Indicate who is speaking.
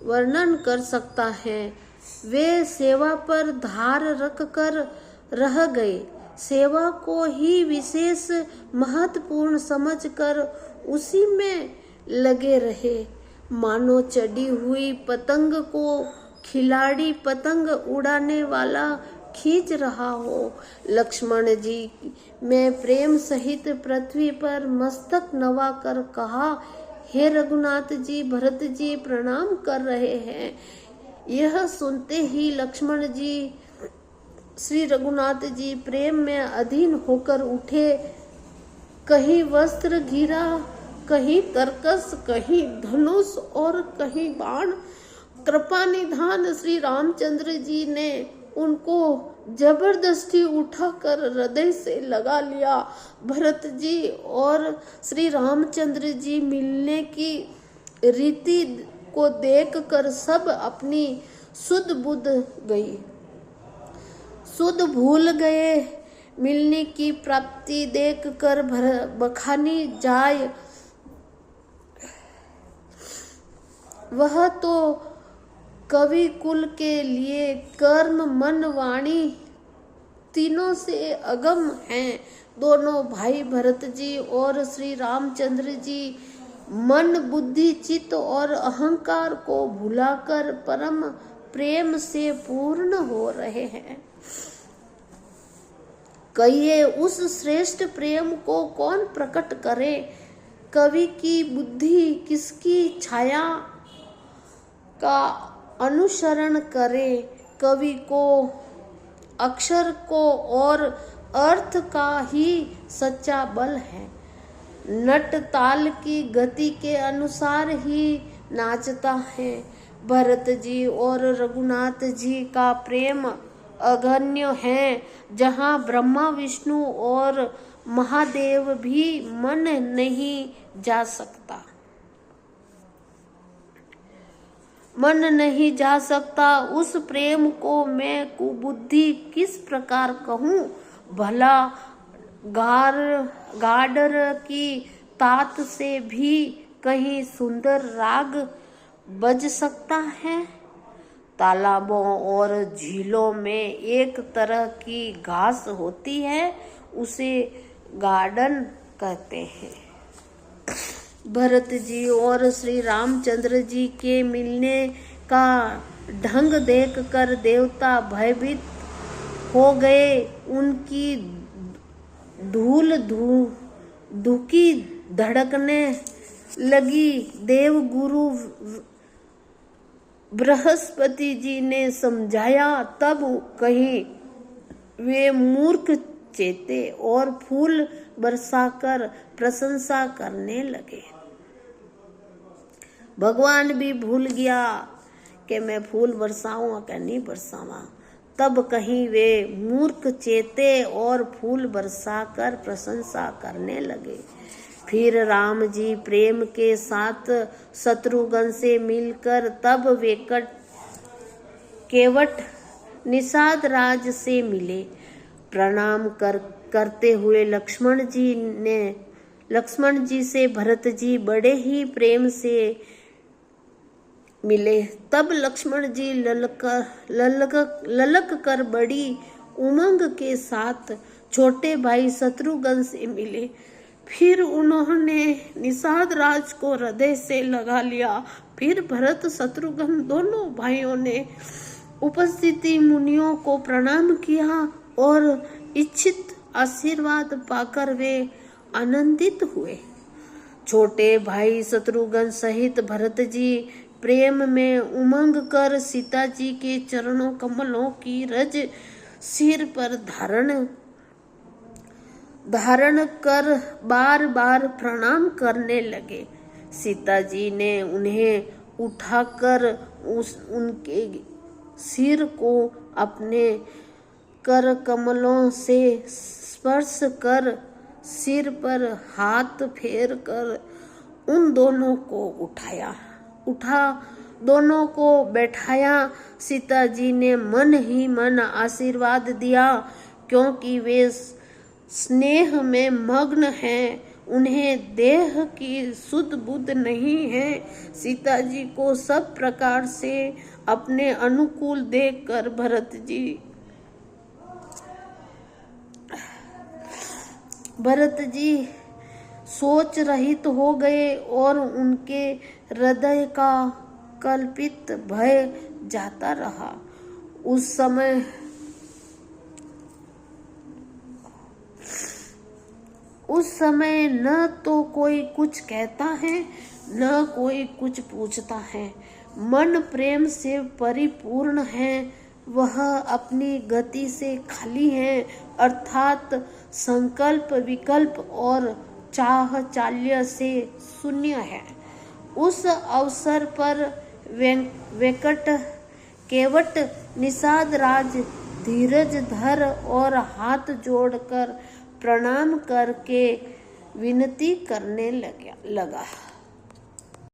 Speaker 1: वर्णन कर सकता है। वे सेवा पर धार रख कर रह गए, सेवा को ही विशेष महत्वपूर्ण समझकर उसी में लगे रहे, मानो चढ़ी हुई पतंग को खिलाड़ी पतंग उड़ाने वाला खींच रहा हो। लक्ष्मण जी में प्रेम सहित पृथ्वी पर मस्तक नवा कर कहा, हे रघुनाथ जी, भरत जी प्रणाम कर रहे हैं। यह सुनते ही लक्ष्मण जी श्री रघुनाथ जी प्रेम में अधीन होकर उठे। कहीं वस्त्र घिरा, कहीं तरकस, कहीं धनुष और कहीं बाण। कृपा निधान श्री रामचंद्र जी ने उनको जबरदस्ती उठाकर हृदय से लगा लिया। भरत जी और श्री रामचंद्र जी मिलने की रीति को देखकर सब अपनी सुध बुध गई, सुध भूल गए। मिलने की प्राप्ति देखकर बखानी जाए, वह तो कवि कुल के लिए कर्म मन वाणी तीनों से अगम हैं। दोनों भाई भरत जी और श्री रामचंद्र जी मन बुद्धि चित्त और अहंकार को भुलाकर परम प्रेम से पूर्ण हो रहे हैं। कहिए उस श्रेष्ठ प्रेम को कौन प्रकट करे? कवि की बुद्धि किसकी छाया का अनुसरण करे? कवि को अक्षर को और अर्थ का ही सच्चा बल है। नट ताल की गति के अनुसार ही नाचता है। भरत जी और रघुनाथ जी का प्रेम अगण्य है, जहाँ ब्रह्मा विष्णु और महादेव भी मन नहीं जा सकता, मन नहीं जा सकता। उस प्रेम को मैं कुबुद्धि किस प्रकार कहूँ? भला गाडर की तात से भी कहीं सुंदर राग बज सकता है। तालाबों और झीलों में एक तरह की घास होती है, उसे गार्डन कहते हैं। भरत जी और श्री रामचंद्र जी के मिलने का ढंग देखकर देवता भयभीत हो गए। उनकी धुकी धड़कने लगी। देवगुरु बृहस्पति जी ने समझाया, तब कहीं वे मूर्ख चेते और फूल बरसाकर प्रशंसा करने लगे। भगवान भी भूल गया कि मैं फूल बरसाऊं कि नहीं बरसावा। तब कहीं वे मूर्ख चेते और फूल बरसाकर प्रशंसा करने लगे। फिर राम जी प्रेम के साथ शत्रुघ्न से मिलकर तब वे केवट निषाद राज से मिले। प्रणाम करते हुए लक्ष्मण जी से भरत जी बड़े ही प्रेम से मिले। तब लक्ष्मण जी ललक कर बड़ी उमंग के साथ छोटे भाई शत्रुघ्न से मिले। फिर उन्होंने निषाद राज को हृदय से लगा लिया। फिर भरत शत्रुघ्न दोनों भाइयों ने उपस्थिति मुनियों को प्रणाम किया और इच्छित आशीर्वाद पाकर वे आनंदित हुए। छोटे भाई शत्रुघ्न सहित भरत जी प्रेम में उमंग कर सीता जी के चरणों कमलों की रज सिर पर धारण कर बार बार प्रणाम करने लगे। सीता जी ने उन्हें उठाकर उनके सिर को अपने कर कमलों से स्पर्श कर सिर पर हाथ फेर कर उन दोनों को दोनों को बैठाया। सीता जी ने मन ही मन आशीर्वाद दिया, क्योंकि वे स्नेह में मग्न हैं। उन्हें देह की सुध बुध नहीं है। सीता जी को सब प्रकार से अपने अनुकूल देखकर भरत जी सोच रहित हो गए और उनके हृदय का कल्पित भय जाता रहा। उस समय न तो कोई कुछ कहता है न कोई कुछ पूछता है। मन प्रेम से परिपूर्ण है, वह अपनी गति से खाली है, अर्थात संकल्प विकल्प और चाह चाल्य से शून्य है। उस अवसर पर केवट निषाद राज धीरज धर और हाथ जोड़कर प्रणाम करके विनती करने लगा।